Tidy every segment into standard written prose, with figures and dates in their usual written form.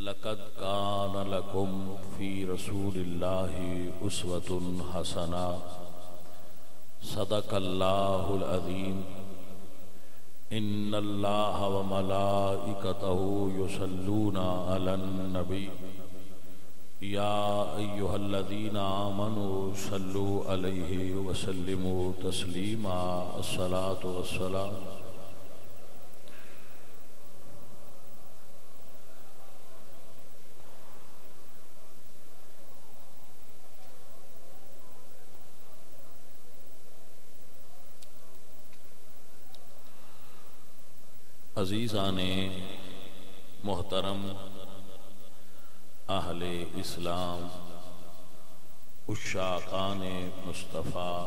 لقد كان لكم في رسول الله أسوة حسنة صدق الله العظيم إن الله وملائكته يصلون على النبي يا أيها الذين آمنوا صلوا عليه وسلموا تسليما الصلاة والسلام عزیزان محترم اہل اسلام عشاقان مصطفیٰ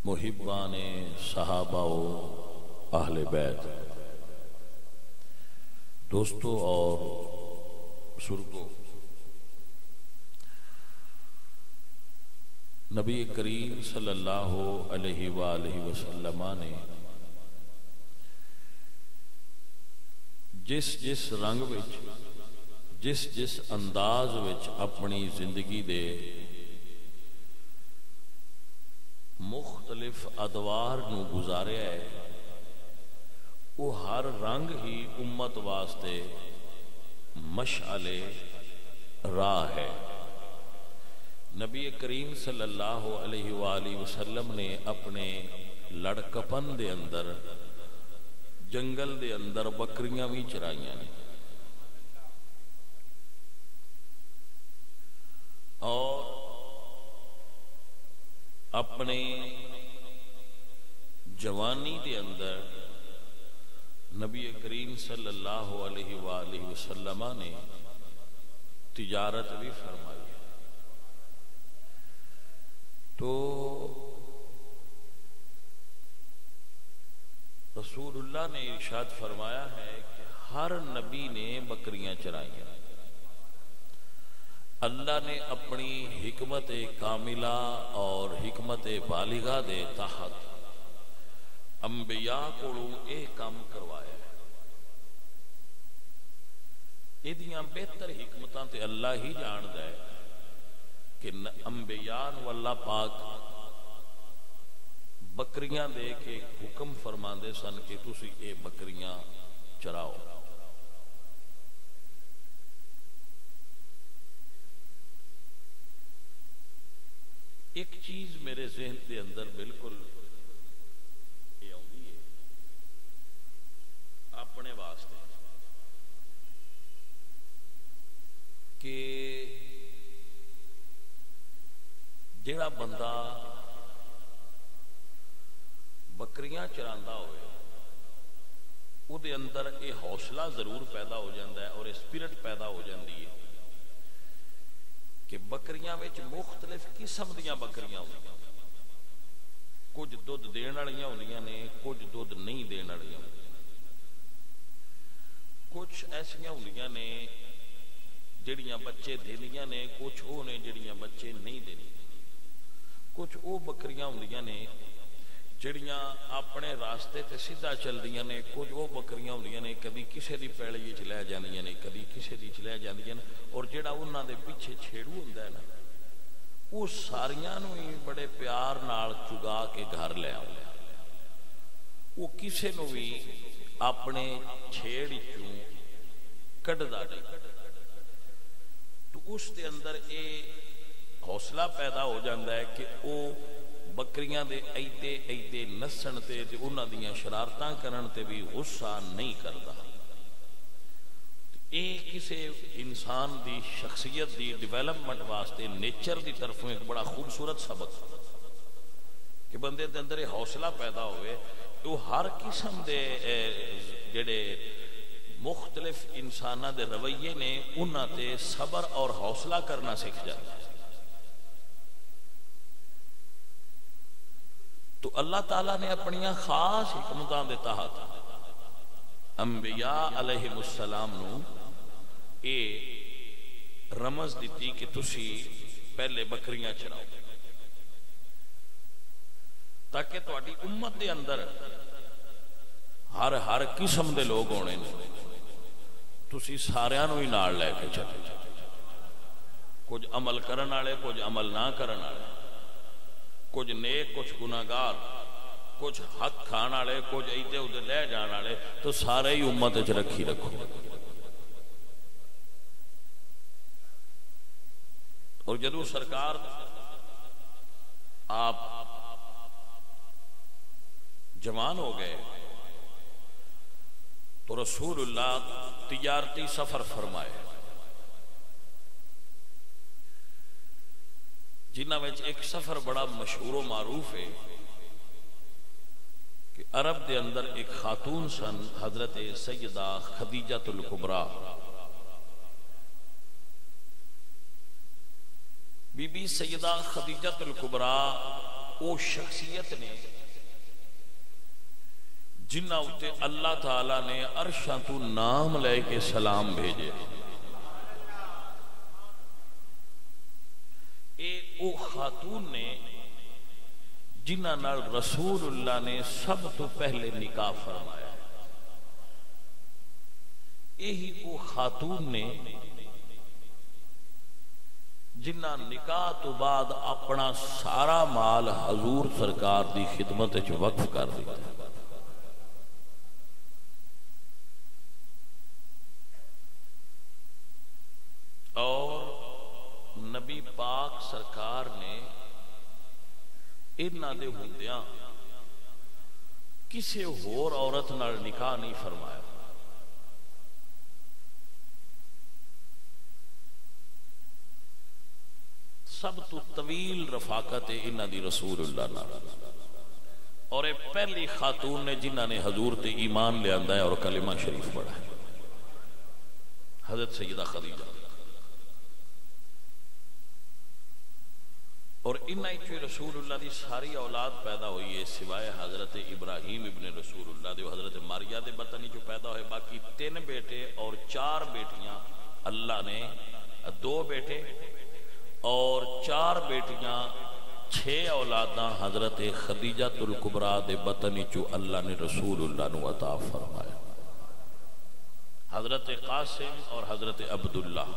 محبان صحابہ و اہل بیت دوستو اور بزرگوں، نبی کریم صلی اللہ علیہ وآلہ وسلم نے جس رنگ وچ جس انداز وچ اپنی زندگی دے مختلف ادوار نو گزاریا ہے، وہ ہر رنگ ہی امت واسطے مشعل راہ ہے۔ نبی کریم صلی اللہ علیہ وآلہ وسلم نے اپنے لڑکپن دے اندر جنگل دے اندر بکریاں بھی چرائیاں نے، اور اپنے جوانی دے اندر نبی کریم صلی اللہ علیہ وآلہ وسلم نے تجارت بھی فرمائی ہے۔ تو رسول اللہ نے ارشاد فرمایا ہے کہ ہر نبی نے بکریاں چرائی ہیں۔ اللہ نے اپنی حکمت کاملہ اور حکمت بالغہ دے تحت انبیاء کو یہ کام کروایا ہے۔ یہ بہتر حکمتاں تے اللہ ہی جاندا ہے کہ انبیاء نو اللہ پاک بکریاں دے کے حکم فرماندے سن کہ تسی اے بکریاں چراؤ۔ ایک چیز میرے ذہن کے اندر بالکل یہ آؤندی ہے اپنے واسطے کہ جڑا بندہ بکریاں چراندا ہوئے او دے اندر یہ حوصلہ ضرور پیدا ہو جاتا ہے اور اسپرٹ پیدا ہو جاتی ہے کہ بکریاں وچ مختلف قسم دیاں بکریاں ہوندیاں، کچھ دودھ دین والیاں ہوندیاں نے، کچھ دودھ نہیں دین والیاں ہوندیاں، کچھ ایسیاں ہوندیاں نے جڑیاں بچے دیندیاں نے، کچھ او نے جڑیاں بچے نہیں دیندیاں، کچھ او بکریاں ہوندیاں نے جڑیاں اپنے راستے تے سیدھا چل دیاں نے، کچھ وہ بکریاں ہوندیاں نے کبھی کسے دی پیڑی وچ لے جاندیاں نے، کبھی کسے دی لے جاندیاں نے، اور جڑا انہاں دے پیچھے چھیڑو ہوندا ہے نا، وہ ساریاں نو ہی بڑے پیار نال چگا کے گھر لے آوندا ہے۔ وہ کسے نو بھی اپنے چھیڑ وچوں کڈدا نہیں، تو اس دے اندر اے حوصلہ پیدا ہو جاندا ہے کہ او بکریاں دے ایتے نسن تے انہاں دیاں شرارتاں کرن تے بھی غصہ نہیں کردا۔ اے کسے انسان دی شخصیت دی ڈیولپمنٹ واسطے نیچر دی طرفوں ایک بڑا خوبصورت سبق کہ بندے دے اندر حوصلہ پیدا ہوئے، وہ ہر قسم دے جڑے مختلف انساناں دے رویے نے انہاں تے صبر اور حوصلہ کرنا سکھ جاتا ہے۔ تو اللہ تعالیٰ نے اپنی خاص حکمتاں دے تحت انبیاء علیہ السلام نو اے رمز دیتی کہ تسی پہلے بکریاں چراؤ تاکہ تہاڈی امت دے اندر ہر قسم دے لوگ ہونے نے، تسی ساریاں نو ہی نال لے کے چلے، کچھ عمل کرن والے، کچھ عمل نہ کرن والے، کچھ نیک، کچھ گناہگار، کچھ حق کھان والے، کچھ ادھر ادھر لے جان والے، تو سارے ہی امت وچ رکھی رکھو۔ اور جدو سرکار آپ جوان ہو گئے تو رسول اللہ تجارتی سفر فرمائے، جنہاں میں ایک سفر بڑا مشہور و معروف ہے کہ عرب دے اندر ایک خاتون سن حضرت سیدہ خدیجہ الکبریٰ، بی بی سیدہ خدیجہ الکبریٰ او شخصیت نے جنہ اتے اللہ تعالیٰ نے عرشاں تو نام لے کے سلام بھیجے۔ او خاتون نے جنہ نال رسول اللہ نے سب تو پہلے نکاح فرمایا، یہی او خاتون نے جنہ نکاح تو بعد اپنا سارا مال حضور سرکار دی خدمت وچ وقف کر دیا۔ اور نبی پاک سرکار نے انہاں دے ہوندیاں کسے ہور عورت نال نکاح نہیں فرمایا۔ سب تو طویل رفاقت ہے انہاں دی رسول اللہ نال، اور یہ پہلی خاتون نے جنہاں نے حضور تے ایمان لے آندا ہے اور کلمہ شریف پڑھا ہے، حضرت سیدہ خدیجہ۔ اور انہی رسول اللہ دی ساری اولاد پیدا ہوئی ہے سوائے حضرت ابراہیم ابن رسول اللہ دے، حضرت ماریہ دے بطنی جو پیدا ہوئے، باقی 3 بیٹے اور 4 بیٹیاں اللہ نے، 2 بیٹے اور 4 بیٹیاں، 6 اولاداں حضرت خدیجہ الکبریٰ دے بطنی جو اللہ نے رسول اللہ نو عطا فرمایا، حضرت قاسم اور حضرت عبداللہ۔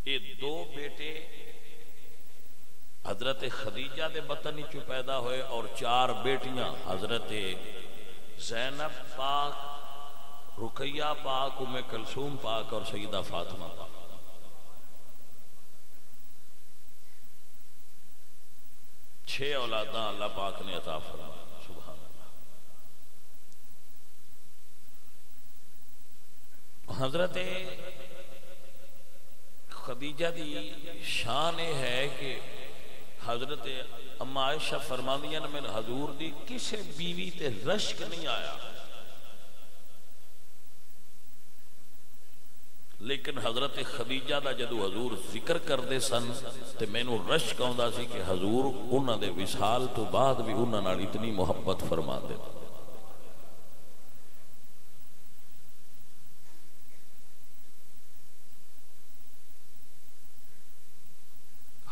یہ 2 بیٹے حضرت خدیجہ دے بطنی چو پیدا ہوئے اور 4 بیٹیاں حضرت زینب پاک، رقیہ پاک، ام کلثوم پاک اور سیدہ فاطمہ پاک۔ 6 اولاداں اللہ پاک نے عطا فرمایا، سبحان اللہ۔ حضرت خدیجہ دی شان ہے کہ حضرت اما عائشہ فرماندیاں نے میرے حضور دی کسے بیوی تے رشک نہیں آیا، لیکن حضرت خدیجہ دا جدو حضور ذکر کر دے سن تے میں نو رشک آندا سی کہ حضور انہاں دے وصال تو بعد بھی انہاں نال اتنی محبت فرما دے۔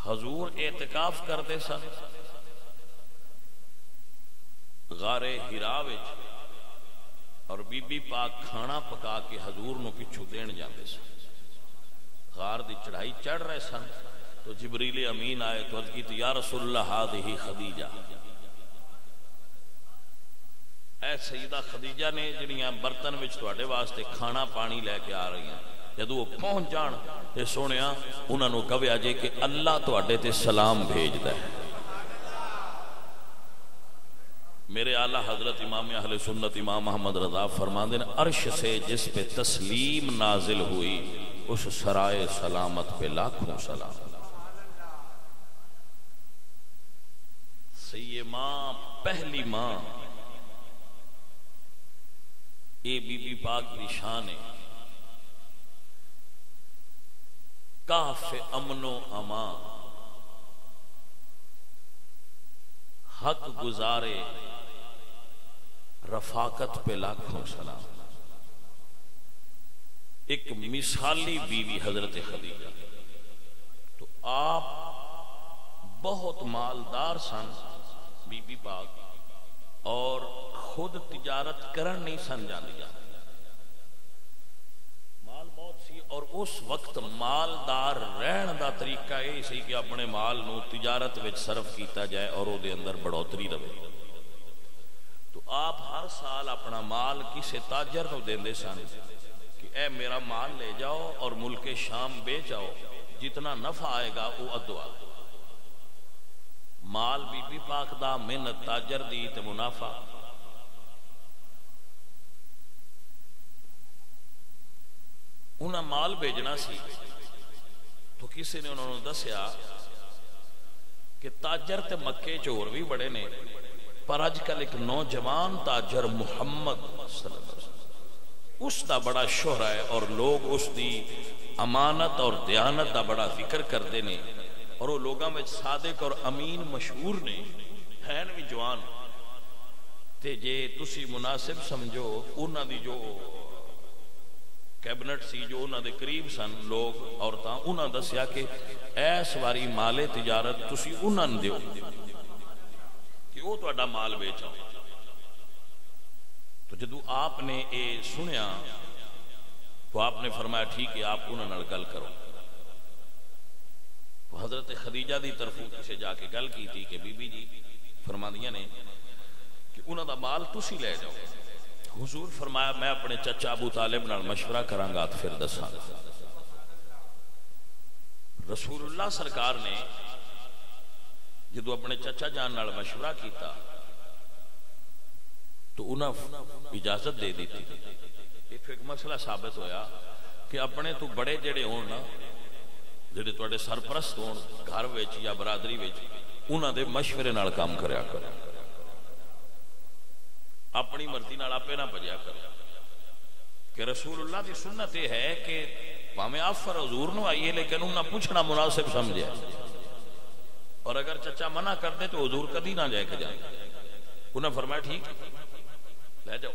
حضور اعتکاف کرتے سن غار ہرا وچ، اور بی بی پاک کھانا پکا کے حضور نو پچھو دین جاندے سن۔ غار دی چڑھائی چڑھ رہے سن تو جبریل امین آئے تو عرض کی تو یا رسول اللہ ہذہ خدیجہ، اے سیدہ خدیجہ نے جڑیاں برتن وچ تواڈے واسطے کھانا پانی لے کے آ رہی ہیں، جدو وہ پہنچ جان تے سونیا انہاں نو کہیا جے کہ اللہ تواڈے تے سلام بھیجدا ہے۔ میرے اعلیٰ حضرت امام اہل سنت امام محمد رضا فرماندے ہیں عرش سے جس پہ تسلیم نازل ہوئی اس سرائے سلامت پہ لاکھوں سلام۔ سید ماں، پہلی ماں، اے بی بی پاک کی شان ہے، کاف امن و امان، حق گزارے رفاقت پہ لاکھوں سلام۔ ایک مثالی بیوی حضرت خدیجہ، تو آپ بہت مالدار سن بی بی پاک، اور خود تجارت کرن نہیں سن جاندی، اس وقت مالدار رہن دا طریقہ یہ سی کہ اپنے مال نو تجارت وچ صرف کیتا جائے اور او دے اندر بڑھوتری رہے. تو آپ ہر سال اپنا مال کسی تاجر نو دیندے سن کہ اے میرا مال لے جاؤ اور ملک شام بیچ آؤ، جتنا نفع آئے گا وہ ادوا. مال بی بی پاک دا، محنت تاجر دی تے منافع. انہاں مال بھیجنا سی تو کسی نے انہوں نے دسیا کہ تاجر تے مکے چور بھی بڑے نے، پر آج کل ایک نوجوان تاجر محمد صلی اللہ علیہ وسلم اس دا بڑا شہرہ ہے اور لوگ اس دی امانت اور دیانت دا بڑا ذکر کرتے نے، اور وہ لوگاں میں صادق اور امین مشہور نے، ہیں بھی جوان. تے جے تسی مناسب سمجھو انہاں دی جو کیبنٹ سی، جو انہاں دے قریب سن لوگ عورتاں، انہاں دسیا کہ ایس واری مال تجارت تسی انہاں دیو کہ وہ تہاڈا مال بیچاؤ. تو جدو آپ نے اے سنیا تو آپ نے فرمایا ٹھیک ہے، آپ انہاں نال گل کرو. تو حضرت خدیجہ دی طرفوں کسے جا کے گل کی تھی کہ بی بی جی فرماندیاں نے کہ انہاں دا مال تسی لے جاؤ. حضور فرمایا میں اپنے چچا ابو طالب نال مشورہ کروں گا تو پھر دساں. رسول اللہ سرکار نے جدو اپنے چچا جان نال مشورہ کیتا تو انہاں اجازت دے دی تھی. ایک مسئلہ ثابت ہویا کہ اپنے تو بڑے جڑے ہون نا، جڑے تواڈے سرپرست ہون گھر وچ یا برادری وچ، انہاں دے مشورے نال کام کریا کرو، اپنی مرضی نال آپے نہ بجیا کرو. کہ رسول اللہ دی سنت یہ ہے کہ پاویں آفر حضور نو آئیے لیکن انہاں پوچھنا مناسب سمجھے، اور اگر چچا منع کر دے تو حضور کدی نہ جائے کہ جائے. انہاں فرمایا ٹھیک لے جاؤ.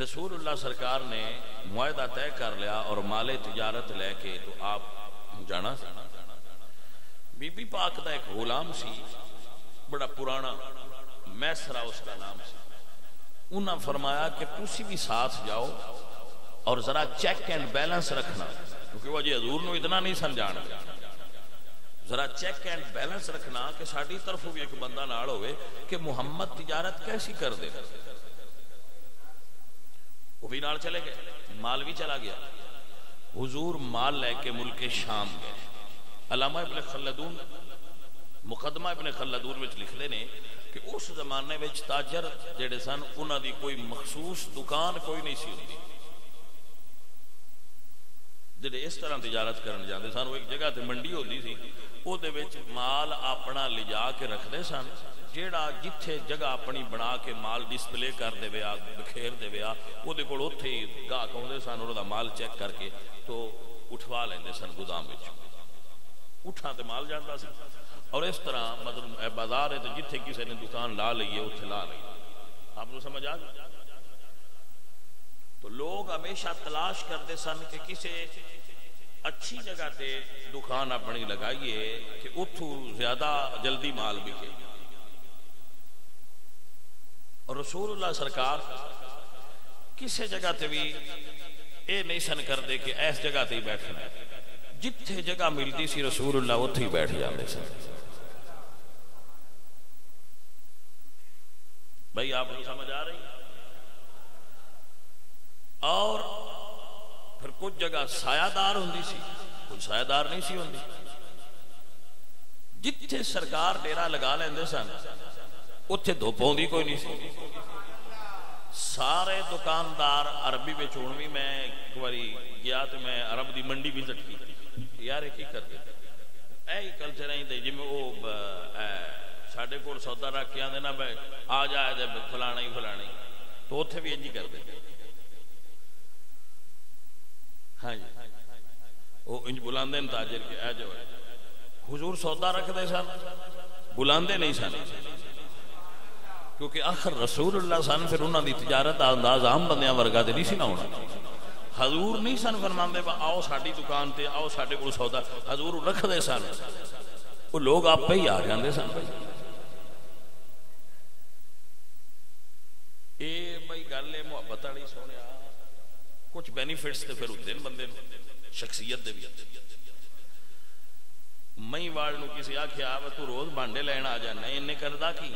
رسول اللہ سرکار نے معاہدہ طے کر لیا اور مال تجارت لے کے تو آپ جانا. بی بی پاک دا ایک غلام سی، بڑا پرانا، میسرا اس کا نام سی. انہاں فرمایا کہ تسی بھی ساتھ جاؤ اور ذرا چیک اینڈ بیلنس رکھنا، کیونکہ وہ جی حضور نو اتنا نہیں سمجھانا. ذرا چیک اینڈ بیلنس رکھنا کہ ساڈی طرف بھی ایک بندہ نال ہوئے کہ محمد تجارت کیسی کر دے. وہ بھی نال چلے گئے، مال بھی چلا گیا. حضور مال لے کے ملک شام گئے. علامہ ابن خلدون مقدمہ ابن خلدون وچ لکھ دے نے کہ اس زمانے وچ تاجر جڑے سن انہاں دی کوئی مخصوص دکان کوئی نہیں سی ہوندی. جڑے اس طرح تجارت کرن جاندے سن وہ ایک جگہ تے منڈی ہوندی سی، او دے وچ مال اپنا لجا کے رکھدے سن. جیڑا جتھے جگہ اپنی بنا کے مال ڈسپلے کر دے ویا بکھیر دے ویا او دے کول اوتھے ہی گاہک آوندے سن، انہاں دا مال چیک کر کے تو اٹھوا لیندے سن گودام وچ. اٹھاں تے مال جاندا سی. اور اس طرح مطلب بازار ہے تو جتھے کسی نے دکان لا لئی ہے اتنے لا لئی. آپ کو سمجھ آ گئی؟ تو لوگ ہمیشہ تلاش کرتے سن کہ کسی اچھی جگہ تے دکان اپنی لگائیے کہ اتھو زیادہ جلدی مال بکے. اور رسول اللہ سرکار کسی جگہ تے بھی اے نہیں سن کرتے کہ ایس جگہ تے ہی بیٹھنا ہے. جتھے جگہ ملتی سی رسول اللہ اتھے ہی بیٹھ جاندے سن. بھائی آپ کو سمجھ آ رہی؟ اور پھر کچھ جگہ سایہ دار ہوندی سی، کچھ سایہ دار نہیں سی ہوندی. جتھے سرکار ڈیرا لگا لیندے سن اتھے دھوپ ہوندی کوئی نہیں سی. سارے دکاندار عربی میں چھوڑ بھی میں ایک باری گیا تو میں عرب دی منڈی بھی زٹکی یار کی کرتے اے ہی کلچر ہیں جی میں وہ ساڑھے کو سودا رکھ کے آدھے نا آ جائے دے فلانا ہی فلانا ہی تو اتھے بھی انجی کر دے. ہاں جی وہ انج بلاندے ہیں تاجر کے اے جو ہے حضور سودا رکھ دے سن بلاندے نہیں سن کیونکہ آخر رسول اللہ سن پھر انہوں دی تجارت انداز عام بندیاں ورگا دے نہیں سی نہ ہونا. حضور نہیں سن فرماندے آؤ ساڑی دکان تے آؤ ساڑے کو سودا حضور رکھ دے سن وہ لوگ آپ پہ ہی آ جاندے سن. اے بھائی گل ہے محبت والی سونے کچھ بینیفٹس تے پھر ہوتے ہیں بندے شخصیت دے بھی. مئی وال نو کسی آخیا تو روز بانڈے لین آ جانا انہیں کردا کی؟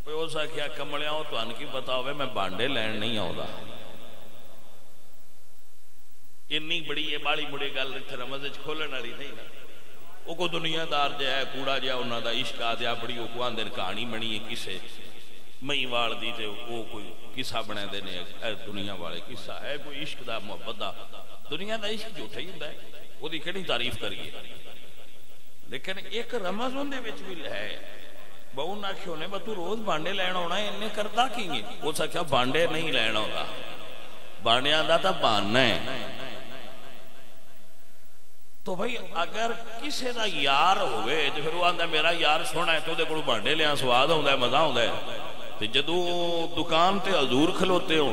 اس آخیا کملیا وہ تمہیں کی پتا ہوئے میں بانڈے لین نہیں آؤں. اینی بڑی یہ بالی مڑی گل رمض کھولن والی نہیں نا. وہ کوئی دنیا دار جہا ہے کوڑا جہا انہوں کا عشق آ دیا بڑی وہ آدھے کہانی بنی ہے کسے مئی وال دی تے وہ کوئی قصہ بنا دینے دنیا والے قصہ ہے کوئی عشق دا محبت دا. دنیا دا عشق جھوٹا ہی ہوتا ہے وہ کہڑی تعریف کریے. لیکن ایک رمض ان بھی ہے. بہو نہ آخو نے تو روز بانڈے لین آنا انہیں کرتا کی ہے. وہ آخیا بانڈے نہیں لین آتا بانڈیاں دا تا بہانا ہے. تو بھائی اگر کسی دا یار ہوئے تو پھر وہ آتا میرا یار سونا ہے تو دے کو بانڈے لیا سواد ہوتا ہے مزہ ہوتا ہے. تو جدو دکان تے حضور کھلوتے ہو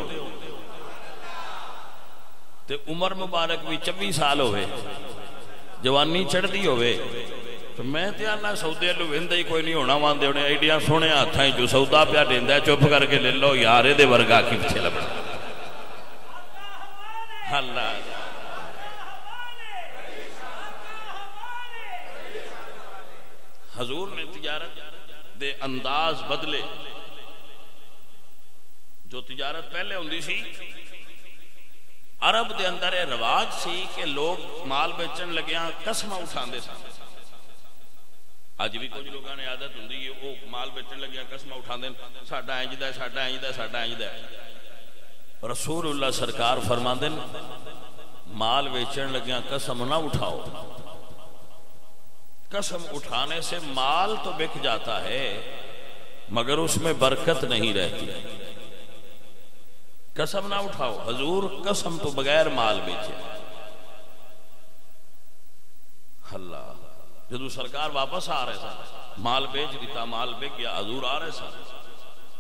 تے عمر مبارک بھی 24 سال ہوئے جوانی چڑھتی ہوئے تو میں تے اللہ سودے لو ویندا ہی کوئی نہیں ہونا وان دے ہونے ایڈیاں سونے ہاتھاں جو سودا پیا دیندا ہے چپ کر کے لے لو یار دے ورگا کی پیچھے لبنا. اللہ حضور نے تجارت دے انداز بدلے. جو تجارت پہلے ہوندی سی عرب دے اندر یہ رواج سی کہ لوگ مال بیچن لگیاں قسم اٹھاندے سن. اج بھی کچھ لوگوں نے عادت ہوندی ہے وہ مال بیچن لگیاں قسم اٹھاندے ساڈا انج دا ساڈا انج دا ساڈا انج دا. رسول اللہ سرکار فرماندے مال بیچن لگیاں قسم نہ اٹھاؤ. قسم اٹھانے سے مال تو بک جاتا ہے مگر اس میں برکت نہیں رہتی. قسم نہ اٹھاؤ. حضور قسم تو بغیر مال بیچے. اللہ جدو سرکار واپس آ رہے سن مال بیچ دیتا مال بک گیا حضور آ رہے سن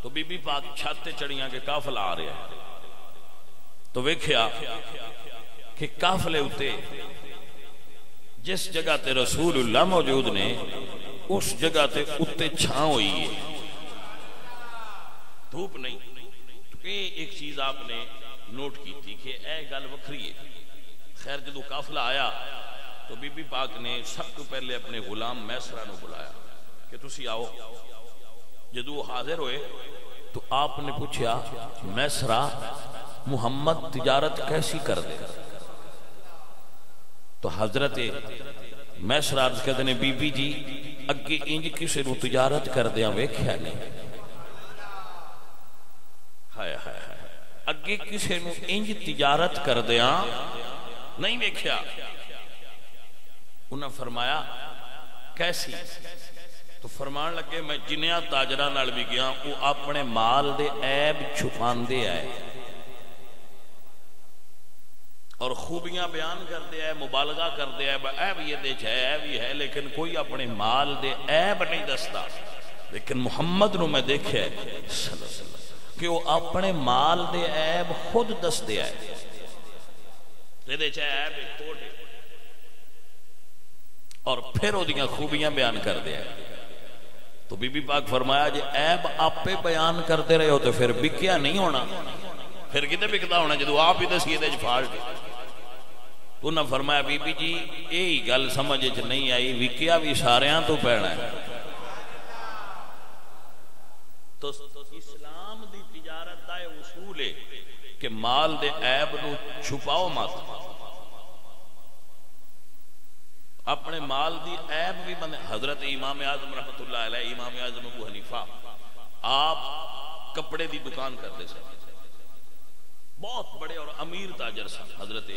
تو بی بی پاک چھت چڑیاں کے قافلہ آ رہے ہیں تو ویکھیا کہ قافلے اتے جس جگہ تے رسول اللہ موجود نے اس جگہ تے اتے چھاں ہوئی ہے دھوپ نہیں. ایک چیز آپ نے نوٹ کی تھی کہ اے گل وکھری ہے. خیر جدو قافلہ آیا تو بی بی پاک نے سب تو پہلے اپنے غلام میسرہ نو بلایا کہ تسی آؤ. جدو حاضر ہوئے تو آپ نے پوچھا میسرہ محمد تجارت کیسی کر دے؟ تو حضرت میسرہ عرض کہتے ہیں بی بی جی اگے انج کسی نو تجارت کر دیا ویکھیا نہیں. اگے کسی نو انج تجارت کر دیا نہیں ویکھیا. انہاں فرمایا کیسی؟ تو فرمان لگے میں جنیاں تاجرہ نال بھی گیا وہ اپنے مال دے عیب چھپان دے آئے اور خوبیاں بیان کر دے آئے مبالغہ کر دے آئے عیب یہ دے چھے عیب یہ ہے لیکن کوئی اپنے مال دے عیب نہیں دستا. لیکن محمد نو میں دیکھے صلی اللہ علیہ وسلم کہ وہ اپنے مال دے عیب خود دس دے آئے. یہ دے چھے عیب کھوٹ ہے اور پھر وہ دیاں خوبیاں بیان کر دے آئے. تو بی بی پاک فرمایا جی عیب آپ پہ بیان کرتے رہے ہو تو پھر بکیا نہیں ہونا. پھر کتے بکتا ہونا جدو آپ ہی دسیے دے فالٹ. تو انہاں فرمایا بی بی جی یہی گل سمجھ نہیں آئی وکیا بھی ساریاں تو پینا ہے. تو اسلام دی تجارت دا اصول ہے کہ مال دے عیب نو چھپاؤ مت. اپنے مال دی عیب بھی بندے. حضرت امام اعظم رحمت اللہ علیہ امام اعظم ابو حنیفہ آپ کپڑے دی دکان کرتے سن. بہت بڑے اور امیر تاجر سن حضرت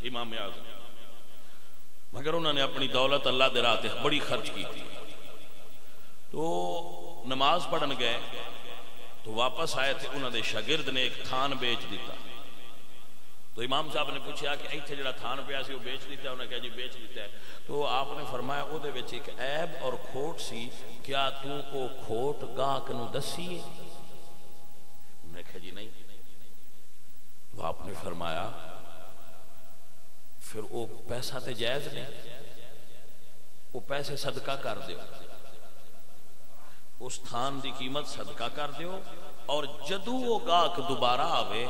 امام اعظم مگر انہوں نے اپنی دولت اللہ دے راہ تے بڑی خرچ کی تھی. تو نماز پڑھن گئے تو واپس آئے تھے انہوں نے شاگرد نے ایک تھان بیچ دیتا. تو امام صاحب نے پوچھا کہ ایتھے جڑا تھان پیا سی وہ بیچ دیتا ہے؟ انہوں نے کہا جی بیچ دیتا ہے. تو آپ نے فرمایا او دے وچ ایک عیب اور کھوٹ سی کیا تو او کھوٹ گاہک نو دسی ہے؟ انہوں نے کہا جی نہیں. تو آپ نے فرمایا پھر وہ پیسہ تے جائز نہیں وہ پیسے صدقہ کر دیو اس تھان دی قیمت صدقہ کر دیو اور جدو وہ گاہک دوبارہ آوے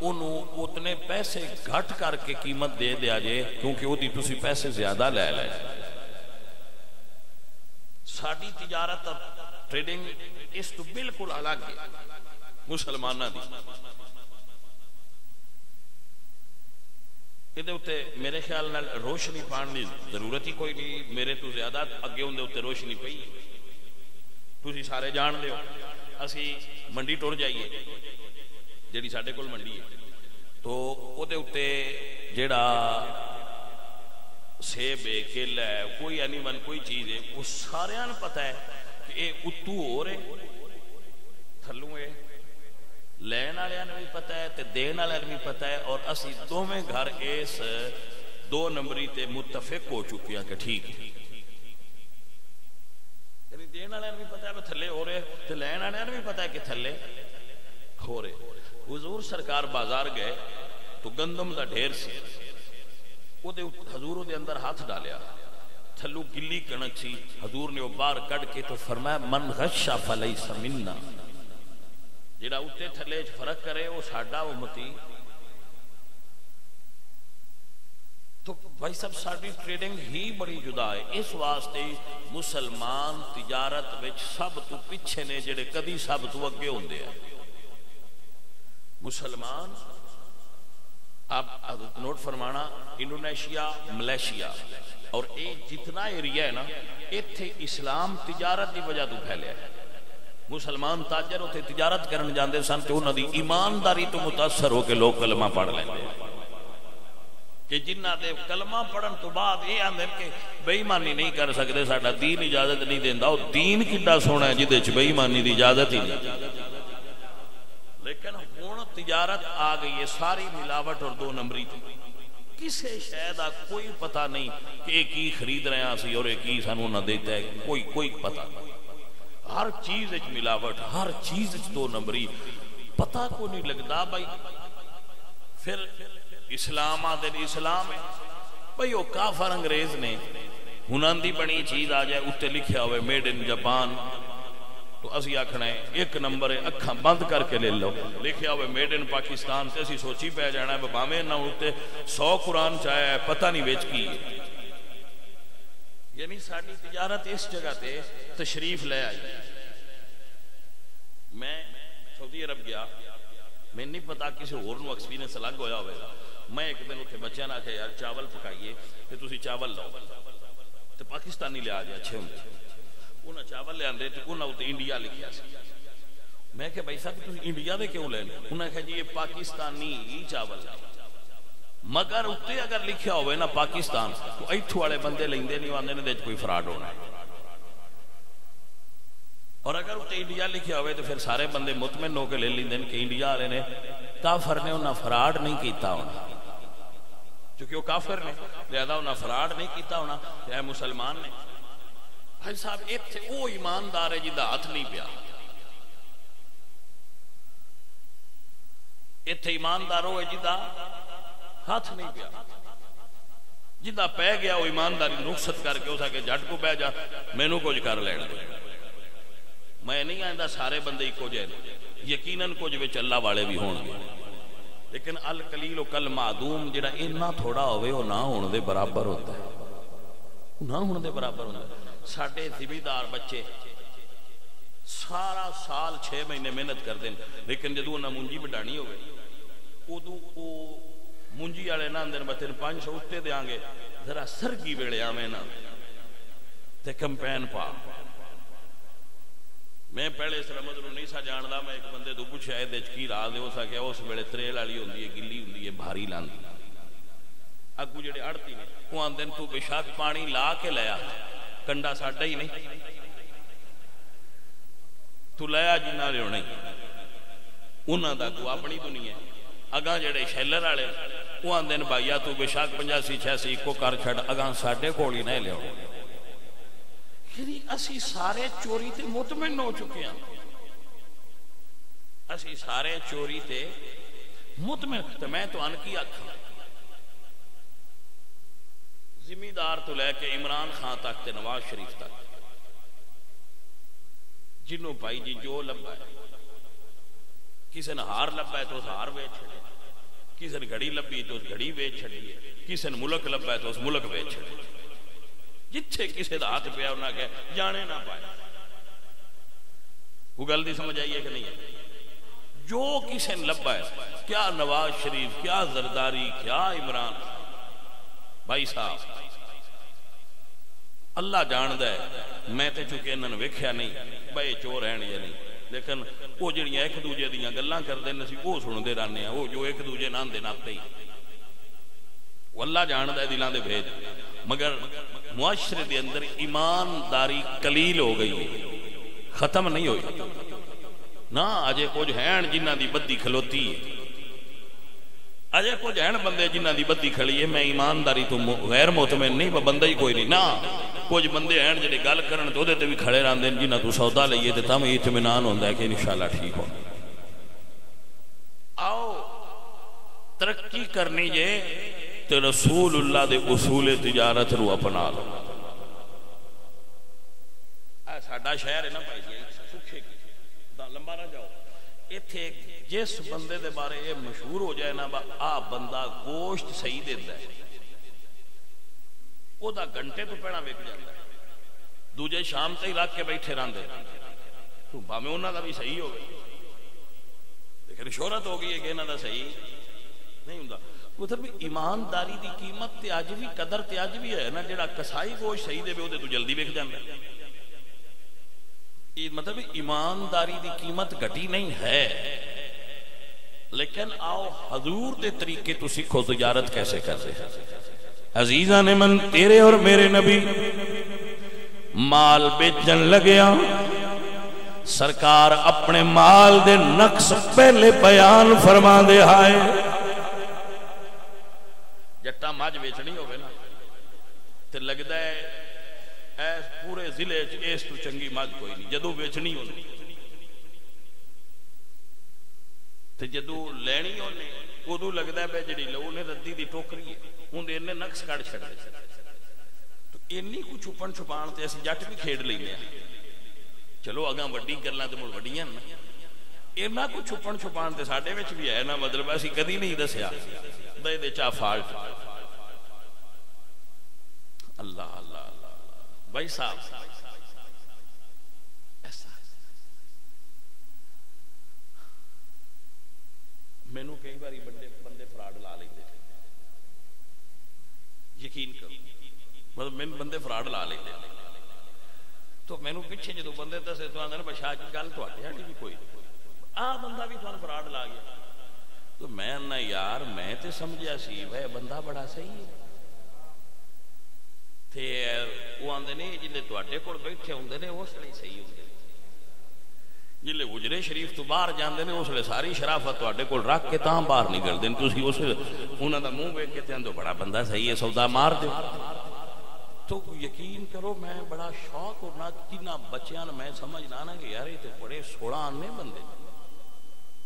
انہوں اتنے پیسے گھٹ کر کے قیمت دے دیا جے کیونکہ وہ دی تسی پیسے زیادہ لے لے. ساڑی تجارت اور ٹریڈنگ اس تو بالکل الگ ہے مسلمانہ دی. یہ دے اتے میرے خیال نال روشنی پانی ضرورت ہی کوئی نہیں. میرے تو زیادہ اگے ہوں دے اتے روشنی پئی تسی سارے جان لے ہو. اسی منڈی ٹور جائیے جیڑی ساڑے کول منڈی ہے تو او دے اتے جیڑا سیب ہے کیلا ہے کوئی اینیمل کوئی چیز ہے وہ سارے آن پتہ ہے کہ اے اتو ہو رہے تھلوں ہے لین والے بھی پتہ ہے تے دین والے بھی پتہ ہے. اور اسی دوویں گھر اس 2 نمبری تے متفق ہو چکے ہیں کہ ٹھیک ہے. یعنی دین والے بھی پتہ ہے کہ تھلے ہو رہے تے لین والے بھی پتہ ہے کہ تھلے ہو رہے. حضور سرکار بازار گئے تو گندم دا ڈھیر سی. حضور دے اندر ہاتھ ڈالیا تھلو گلی کنک سی. حضور نے وہ باہر کڑ کے تو فرمایا من غش فلیس منا. جڑا اتے تھلے فرق کرے وہ ساڈا امتی. تو بھائی سب ساری ٹریڈنگ ہی بڑی جدا ہے. اس واسطے مسلمان تجارت وچ سب تو پیچھے نے جڑے کدی سب تو اگے ہوندے ہیں. مسلمان آپ نوٹ فرمانا انڈونیشیا ملیشیا اور یہ جتنا ایریا ہے نا ایتھے اسلام تجارت دی وجہ تو پھیلیا ہے. مسلمان تاجر ہوتے تجارت کرن جاندے سن تے انہاں دی ایمانداری تو متاثر ہو کے لوگ کلمہ پڑھ لیندے کہ جنہ دے کلمہ پڑھن تو بعد یہ آندے کہ بے ایمانی نہیں کر سکتے ساڈا دین اجازت نہیں دیندا. او دین کڈا سونا ہے جدے وچ بے ایمانی دی اجازت ہی نہیں. لیکن ہن تجارت آ گئی ہے ساری ملاوٹ اور 2 نمبری تے کسے شے دا کوئی پتہ نہیں کہ کی خرید رہے ہیں اسی اور کی سانوں نہ دیتا ہے. کوئی پتہ نہیں. ہر چیز وچ ملاوٹ ہر چیز وچ 2 نمبری پتہ کو نہیں لگدا. بھائی پھر اسلام آدھے اسلام ہے بھائی وہ کافر انگریز نے ہناں دی بنی چیز آ جائے اتنے لکھیا ہوئے میڈ ان جاپان تو اسی آکھنا ہے 1 نمبر ہے اکھاں بند کر کے لے لو. لکھیا ہوئے میڈ ان پاکستان تے اسی سوچی پہ جانا ہے باویں نہ اتے 100 قرآن چاہیا ہے پتہ نہیں ویچ کی. یعنی ساری تجارت اس جگہ تے تشریف لے آئی. میں سعودی عرب گیا میں نہیں پتا کسی اور نو ایکسپیرینس الگ ہویا ہوئے گا. میں ایک دن اتنے بچے نہ کہ یار چاول پکائیے تے تسی چاول لاؤ تے پاکستانی لے آ جائے اچھے ہوں. انہاں چاول لے آندے تے انہاں اتنے انڈیا لکھیا سی. میں کہ بھائی صاحب تسی انڈیا دے کیوں لے لو؟ انہاں کہا جی یہ پاکستانی ہی چاول ہے. مگر اتنے اگر لکھیا ہوئے نا پاکستان تو ایتھو والے بندے لیندے نہیں آندے نے دے کوئی فراڈ ہونا ہے. اور اگر اتنے انڈیا لکھیا ہوئے تو پھر سارے بندے مطمئن ہو کے لے لیندے کہ انڈیا والے نے کافر نے انہاں فراڈ نہیں کیتا ہونا چونکہ وہ کافر نے لہذا انہاں فراڈ نہیں کیتا ہونا. اے مسلمان نے بھائی صاحب ایتھے وہ ایماندار ہے جدا ہاتھ نہیں پیا. ایتھے ایماندار ہوئے جدا ہاتھ نہیں پیا. جدا پہ گیا وہ ایمانداری رخصت کر کے اسا کہ جھٹ کو بہ جا مینوں کچھ کر لینا. میں نہیں آئندہ سارے بندے کو جائے یقیناً کچھ وچ اللہ والے بھی ہون گے لیکن القلیل و کل معدوم جڑا اتنا تھوڑا ہوئے وہ نہ ہونے دے برابر ہوتا ہے. نہ ہونے دے برابر ہوتا ہے. ساڑھے زمیندار بچے سارا سال 6 مہینے محنت کر دیں لیکن جدو انہاں منجی بڑھانی ہوئے ادو وہ منجی والے نہ اندر بتن 500 اتے دیاں گے ذرا سرگی ویلے آویں نا تے کمپین پا. میں پہلے اس رمض نو نہیں سا جاندا. میں ایک بندے تو پوچھا اے وچ کی راز ہے اس آ کہ اس ویلے تریل والی ہوندی ہے گلی ہوندی ہے بھاری لاندی. اگو جڑے اڑتی نے وہ آندے تو بے شک پانی لا کے لیا کنڈا ساڈا ہی نہیں تو لیا جنہ لے نہیں انہاں دا کو اپنی دنیا. اگاں جڑے شیلر والے وہ آندے نے بھائیا تو بے شک 85 86 کو کر چھڑ اگاں ساڈے کول ہی نہ لیو. یعنی اسی سارے چوری تے مطمئن ہو چکے ہیں. اسی سارے چوری تے مطمئن. تو میں تو ان کی آکھاں زمیندار تو لے کے عمران خان تک تے نواز شریف تک جنوں پائی جی جو لبا ہے کسی نے ہار لبا ہے تو ہار بیچ چھڑے کسی نے گھڑی لبھی تو اس گھڑی ویچ چھڑی ہے، کسی نے ملک لبا ہے تو اس ملک ویچ چھڑی، جتھے کسی دا ہاتھ پیا انہاں کہ جانے نہ پائے۔ وہ گل دی سمجھ آئی ہے کہ نہیں ہے؟ جو کسی نے لبا ہے، کیا نواز شریف، کیا زرداری، کیا عمران، بھائی صاحب اللہ جاندہ ہے، میں تے چونکہ انہوں نے ویکھیا نہیں بھائی چور ہیں یا نہیں، لیکن وہ جڑیاں ایک دوجے دیاں گلاں کردے نے سی وہ سندے رہنے ہیں، وہ جو ایک دوجے نام دے ناتے ہی وہ اللہ جاندہ ہے دلاں دے بھیج، مگر معاشرے دے اندر ایمانداری قلیل ہو گئی، ختم نہیں ہوئی نا۔ اجے کچھ ہیں جنہ دی بدی کھلوتی ہے، اجے کچھ ہیں بندے جنہ دی بدی کھڑی ہے، میں ایمانداری تو غیر مطمئن نہیں، بندہ ہی کوئی نہیں نا۔ کچھ بندے ہیں جڑے گل کرن تو دے تے بھی کھڑے رہندے جنہ تو سودا لئیے تے تم اطمینان ہوندا ہے کہ انشاءاللہ ٹھیک ہو۔ آؤ ترقی کرنی جے تے رسول اللہ دے اصول تجارت رو اپنا لو۔ ساڈا شہر ہے نا بھائی جی سکھے کی لمبا نہ جاؤ، ایتھے جس بندے دے بارے یہ مشہور ہو جائے نا آ بندہ گوشت صحیح دیتا ہے، وہ دا گھنٹے تو پیڑا ویک جاتا ہے، دوجے شام تے ہی رکھ کے بیٹھے رہندے تو بھاویں انہاں دا بھی صحیح ہو گئی، لیکن شہرت ہو گئی ہے کہ انہاں دا صحیح نہیں ہوندا۔ مطلب ایمانداری دی قیمت تے اج بھی قدر تے اج بھی ہے نا، جڑا کسائی گوشت صحیح دے تے تو جلدی وک جاندا ہے۔ مطلب ایمانداری دی قیمت گھٹی نہیں ہے، لیکن آؤ حضور دے طریقے تو سیکھو تجارت کیسے کرتے ہیں۔ عزیزان من تیرے اور میرے نبی مال بیچن لگیا، سرکار اپنے مال دے نقص پہلے بیان فرما دے آئے۔ جٹا ماج بیچنی ہوگے نا تے لگتا ہے ایس پورے ضلع اس تو چنگی ماج کوئی نہیں، جدو بیچنی ہونے تے جدو لینی ہونے ادو لگتا ہے بے جڑی لو نے ردی دی ٹوکری ہے ان دے انہیں نقص کڑ چھڑ دے، تو انی کو چھپن چھپان تے ایسی جٹ بھی کھیڑ لینے ہیں، چلو اگاں وڈی کرنا تے مڑ وڈیاں نا، اینا کو چھپن چھپان تے ساڑھے وچ بھی ہے نا، مطلب ایسی کدی نہیں دسیا دے دے چاہ فالٹ۔ اللہ اللہ اللہ بھائی صاحب ایسا میں نو کئی باری بندے فراڈ لا لیں دے، یقین کرو مطلب میں بندے فراڈ لا لیں دے، تو میں نو پیچھے جدو بندے دسے تو آندھا نا بشاہ کی گل تو آٹے ہاٹی بھی کوئی بندہ بھی تو فراڈ لا گیا، تو میں نا یار میں تے سمجھیا سی بھائی بندہ بڑا صحیح ہے تے وہ آندے نے جلے تو آٹے کوڑ بیٹھے ہوندے نے اس لئے صحیح ہوندے، جلے حجرے شریف تو باہر جاندے نے اس لئے ساری شرافت تو آٹے کوڑ رکھ کے تاں باہر نکل دیں، تو اسی اس انہاں دا منہ بیٹھ کے تے اندو بڑا بندہ صحیح ہے سودا مار دے۔ تو یقین کرو میں بڑا شوق ہونا کنا بچیاں میں سمجھنا نا کہ یار یہ تے بڑے 16 آنے بندے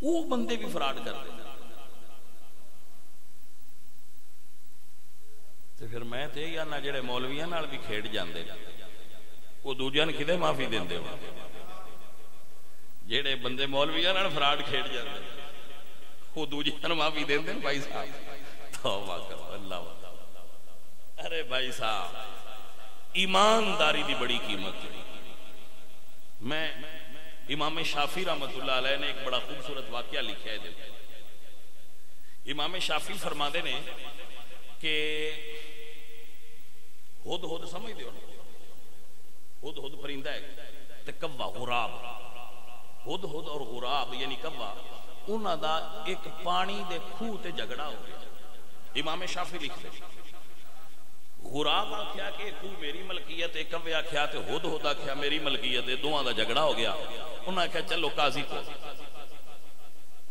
وہ بندے بھی فراڈ کر دے، تو پھر میں تے یا نہ جڑے مولویاں نال بھی کھیڑ جاندے وہ دوجیاں کدے معافی دیندے ہو، جڑے بندے مولویاں نال فراڈ کھیڑ جاندے وہ دوجیاں معافی دیندے بھائی صاحب توبہ کرو اللہ۔ ارے بھائی صاحب ایمانداری دی بڑی قیمت ہے۔ میں امام شافعی رحمت اللہ علیہ نے ایک بڑا خوبصورت واقعہ لکھا ہے، امام شافعی فرماتے نے کہ ہد ہد سمجھ دیو نا، ہد ہد پرندہ ہے تے کوا غراب، ہد ہد اور غراب یعنی کوا انہاں دا ایک پانی دے کھوہ تے جھگڑا ہو گیا۔ امام شافعی لکھتے غراب آکھیا کہ کھوہ میری ملکیت ہے، کوے آکھیا تے ہد ہد آکھیا میری ملکیت ہے، دوہاں دا جھگڑا ہو گیا۔ انہاں آکھیا چلو قاضی کو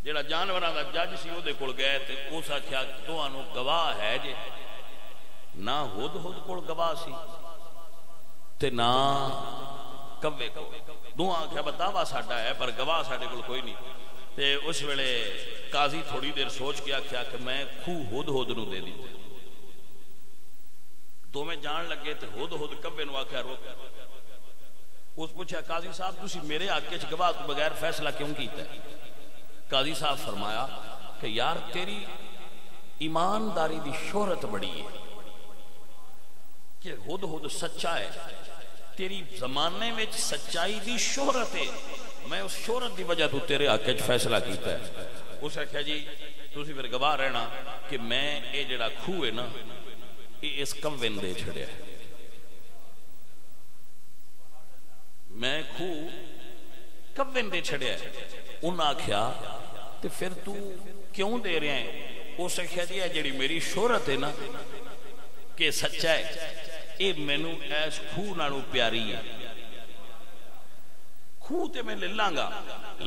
جڑا جانوراں دا جج سی او دے کول گئے تے اس آکھیا دوہاں نو گواہ ہے جے، نہ ہد ہد کول گواہ سی تے نہ کوے کو، دوہاں آکھیا بتاوا ساڈا ہے پر گواہ ساڈے کول کوئی نہیں۔ تے اس ویلے قاضی تھوڑی دیر سوچ کے آکھیا کہ میں کھوہ ہد ہد نو دے دیتا، تو میں جان لگے تے ہد ہد کوے نو آکھیا روک، اس پوچھا قاضی صاحب تسی میرے حق وچ گواہ تو بغیر فیصلہ کیوں کیتا ہے؟ قاضی صاحب فرمایا کہ یار تیری ایمانداری دی شہرت بڑی ہے کہ ہد ہد سچا ہے، تیری زمانے میں سچائی دی شہرت ہے، میں اس شہرت دی وجہ تو تیرے حق وچ فیصلہ کیتا ہے۔ اس نے کہا جی تسی پھر گواہ رہنا کہ میں اے جڑا کھوہ ہے نا یہ اس کون دے چھڑیا ہے، میں کھوہ کون دے چھڑیا ہے۔ انہاں آکھیا تے پھر تو کیوں دے رہے ہیں؟ اس نے کہا جی ہے جڑی میری شہرت ہے نا کہ سچا ہے، اے مینوں ایس کھوہ نالوں پیاری ہے، کھوہ تے میں لے لانگا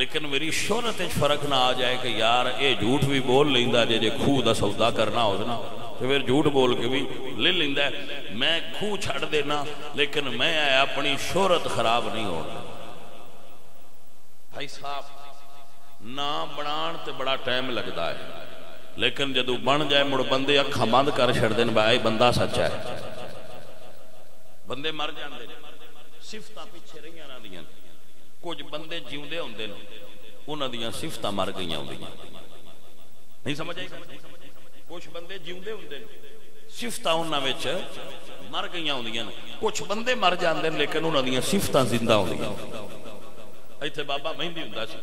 لیکن میری شہرت وچ فرق نہ آ جائے کہ یار اے جھوٹ بھی بول لیندا جے کھوہ دا سودا کرنا ہو نا تو پھر جھوٹ بول کے بھی لے لیندا ہے، میں کھوہ چھڑ دینا لیکن میں اپنی شہرت خراب نہیں ہونا۔ بھائی صاحب نام بنان تے بڑا ٹائم لگتا ہے لیکن جدو بن جائے مڑ بندے اکھاں بند کر چھڑ دین بھائی بندہ سچا ہے۔ بندے مر جاندے صفتاں پیچھے رہیاں نہ دیاں، کچھ بندے جیوندے ہوندے نے انہاں دیاں صفتاں مر گئیاں ہوندیاں، نہیں سمجھ آئی؟ کچھ بندے جیوندے ہوندے نے صفتاں انہاں وچ مر گئیاں ہوندیاں، کچھ بندے مر جاندے لیکن انہاں دیاں صفتاں زندہ ہوندیاں۔ ایتھے بابا مہندی ہوندا سی،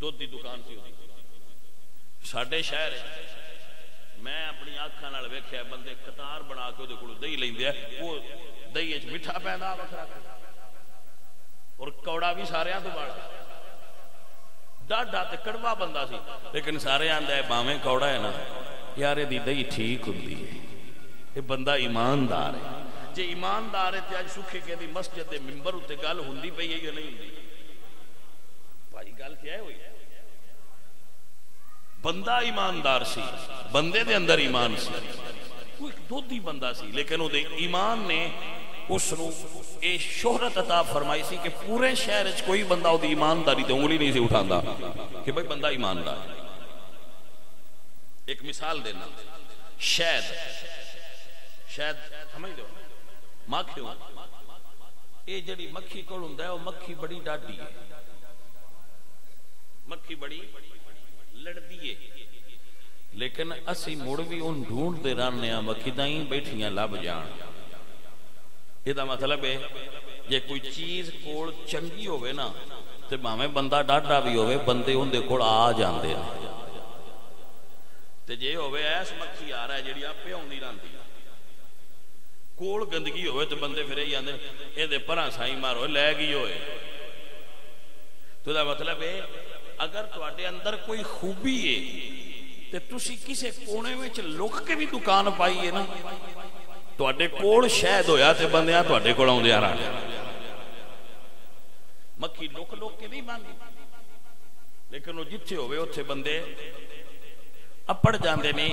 دودھ دی دکان سی ہوندی ساڈے شہر، میں اپنی آنکھاں نال ویکھیا بندے قطار بنا کے اودے کولوں دہی لیندے وہ دہی وچ میٹھا پیندا وکھرا اور کوڑا بھی ساریاں تو بڑا ڈاڈا تے کڑوا بندہ سی لیکن سارے آندے ہے باویں کوڑا ہے نا یار دی دہی ٹھیک ہوندی ہے، یہ بندہ ایماندار ہے۔ جے ایماندار ہے تے اج سکھے کے دی مسجد دے منبر تے گل ہوندی پئی ہے یا نہیں ہوندی؟ بھائی گل کیا ہے ہوئی؟ بندہ ایماندار سی، بندے دے اندر ایمان سی، کوئی دودھی بندہ سی لیکن وہ دے ایمان نے اس نو اے شہرت عطا فرمائی سی کہ پورے شہر وچ کوئی بندہ وہ دی ایمانداری تے انگلی نہیں سی اٹھاندا کہ بھائی بندہ ایماندار ہے۔ ایک مثال دینا، شہد سمجھ دو مکھیوں، اے جڑی مکھی کول ہوندا ہے وہ مکھی بڑی ڈاڈی ہے، مکھی بڑی لڑدی ہے لیکن اسی مڑ بھی ان ڈھونڈ دے رہنے ہیں مکھی دائیں بیٹھیاں لب جان۔ یہ دا مطلب ہے جے کوئی چیز کول چنگی ہوئے نا تے بھاویں بندہ ڈاڈا بھی ہوئے بندے ان دے کول آ جاندے ہیں، تے جے ہوئے ایس مکھی آ رہا ہے جڑی آپے ہوندی رہندی کول گندگی ہوئے تو بندے پھر ہی آندے اے دے پراں سائیں مارو لے گئی ہوئے۔ تو دا مطلب ہے اگر تواڈے اندر کوئی خوبی ہے تے تسی کسے کونے وچ لک کے بھی دکان پائی ہے نا تواڈے کول شاید ہویا تے بندیاں تواڈے کول آوندے آ رہے۔ مکھی لک لک کے نہیں مانگی لیکن وہ جتھے ہوئے اتھے بندے اپڑ جاندے نے۔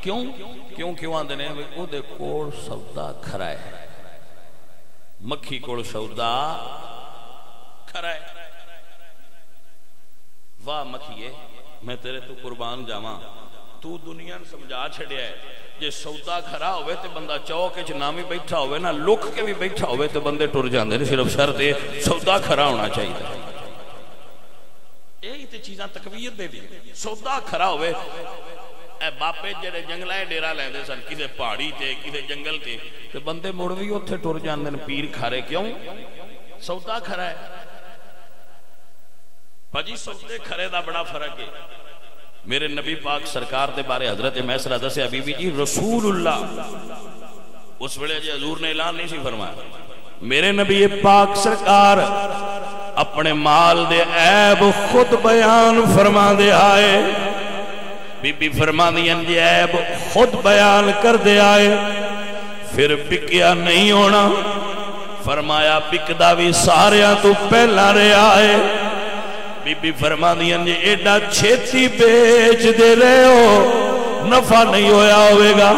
کیوں آندے نے او دے کول سودا کھرا ہے، مکھی کول سودا کھرا ہے۔ واہ مکھیے میں تیرے تو قربان جاواں، تو دنیا نے سمجھا چھڑیا ہے جے سودا کھرا ہوئے تے بندہ چوک وچ نامی بیٹھا ہوئے نا لک کے بھی بیٹھا ہوئے تے بندے ٹر جاندے نے، صرف شرط ہے سودا کھرا ہونا چاہیے۔ یہی تے چیزاں تقویت دے دی، سودا کھرا ہوئے۔ اے باپے جڑے جنگلائے ڈیرا لیندے سن کسے پہاڑی تے کسے جنگل تے تے بندے مڑ بھی اوتھے ٹر جاندے نے پیر کھارے، کیوں؟ سودا کھرا ہے۔ بھجی سودے کھرے دا بڑا فرق ہے۔ میرے نبی پاک سرکار دے بارے حضرت میسرہ دسے بی بی جی رسول اللہ اس ویلے جی حضور نے اعلان نہیں سی فرمایا، میرے نبی پاک سرکار اپنے مال دے عیب خود بیان فرما دے آئے۔ بی بی فرما دیا جی عیب خود بیان کر دے آئے، پھر بکیا نہیں ہونا، فرمایا بکدا بھی ساریاں تو پہلا رہے آئے۔ بی بی فرما دیا جی ایڈا چھیتی بیچ دے رہے ہو نفع نہیں ہویا ہوئے گا۔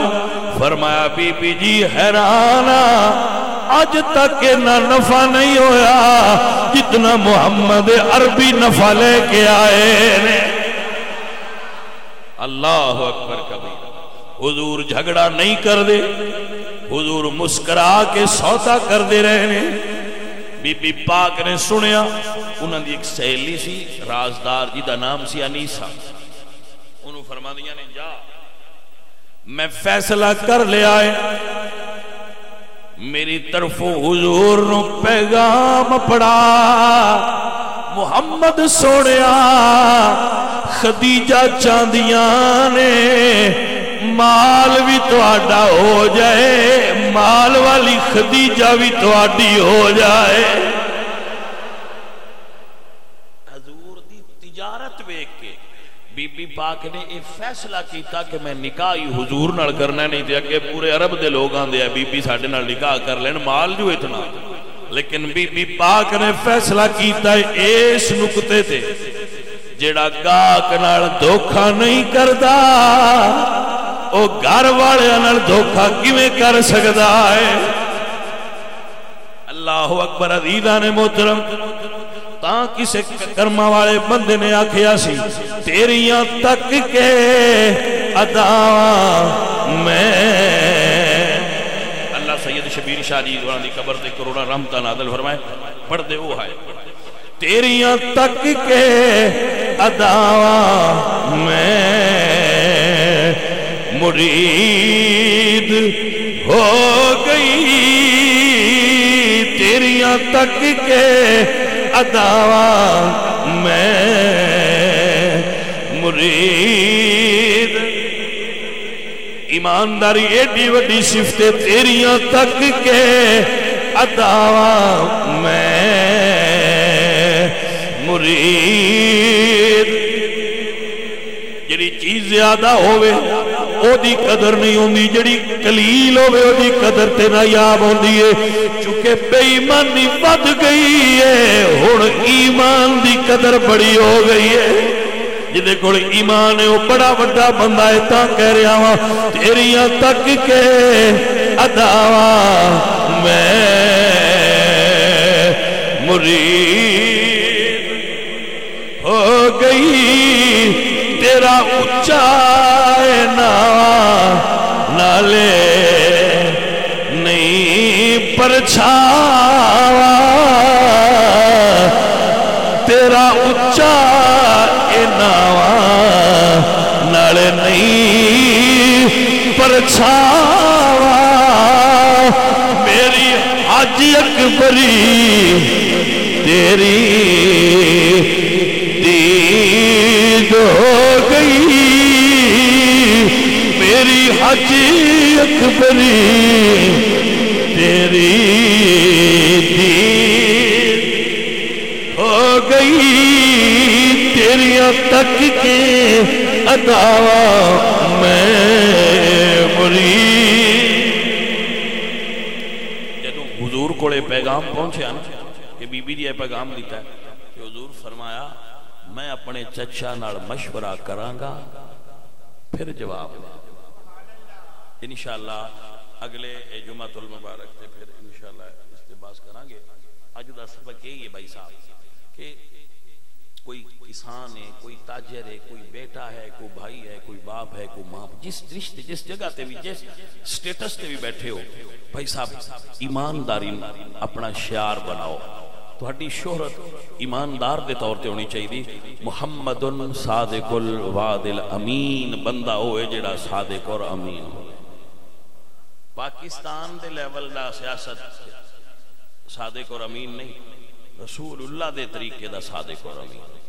فرمایا بی بی جی حیرانا آج تک نہ نفع نہیں ہویا جتنا محمد عربی نفع لے کے آئے نے۔ اللہ اکبر کبیر۔ حضور جھگڑا نہیں کر دے، حضور مسکرا کے سودا کر دے رہے ہیں۔ بی بی پاک نے سنیا، انہوں نے ایک سہیلی سی رازدار جی دا نام سی انیسہ، انہوں فرما دیا نے جا میں فیصلہ کر لیا ہے میری طرف حضور نو پیغام پڑا محمد سونیا خدیجہ چاندیاں نے مال بھی تہاڈا ہو جائے مال والی خدیجہ بھی تہاڈی ہو جائے حضور دی تجارت ویکھ کے بی بی پاک نے یہ فیصلہ کیتا کہ میں نکاح ہی حضور نال کرنا نہیں تے اگے پورے عرب دے لوگ آندے بی بی ساڈے نال نکاح کر لین مال جو اتنا لیکن بی بی پاک نے فیصلہ کیتا ہے اس نقطے تے جیڑا گاہک نال دھوکا نہیں کردا او گھر والے نال دھوکا کیویں کر سکدا ہے اللہ اکبر عزیزان محترم تاں کسے کرما والے بندے نے آکھیا سی تیریاں تک کے ادا میں اللہ سید شبیر شاہ جی دی قبر تے کروڑا رحمتاں نازل فرمائے پڑھ دے وہ ہے تیریاں تک کے ادا میں مرید ہو گئی تیریاں تک کے ادا میں مرید ایمانداری ایڈی وڈی صفتیں تیریاں تک کے ادا میں مرید جڑی چیز زیادہ ہوئے او دی قدر نہیں ہوندی جڑی قلیل ہوئے او دی قدر تے نایاب ہوندی ہے چونکہ بے ایمانی بد گئی ہے ہن ایمان دی قدر بڑی ہو گئی ہے جدے کول ایمان ہے وہ بڑا بڑا بندہ ہے تاں کہہ رہا ہوں تیریاں تک کے ادا میں مرید ہو گئی تیرا اچا نالے نہیں پرچھاوا تیرا اچا نالے نہیں پرچھاوا میری حج اکبری تیری دید ہو گئی میری حج اکبری تیری دید ہو گئی تیریاں تک کے ادا میں مرید جدو حضور کو پیغام پہنچے کہ بی بی یہ پیغام دیتا ہے کہ حضور فرمایا میں اپنے چچا نال مشورہ کرانگا پھر جواب انشاءاللہ اگلے جمعہ المبارک تے پھر انشاءاللہ استباس کرانگے آج دا سبق یہی ہے بھائی صاحب کہ کوئی کسان ہے کوئی تاجر ہے کوئی بیٹا ہے کوئی بھائی ہے کوئی باپ ہے کوئی ماں جس رشتے جس جگہ تے بھی جس سٹیٹس تے بھی بیٹھے ہو بھائی صاحب ایمانداری اپنا شعار بناؤ تہاڈی شہرت ایماندار دے طور تے ہونی چاہیے محمد صادق الوعد الامین بندہ ہوئے جڑا صادق اور امین ہو پاکستان دے لیول دا سیاست صادق اور امین نہیں رسول اللہ دے طریقے دا صادق اور امین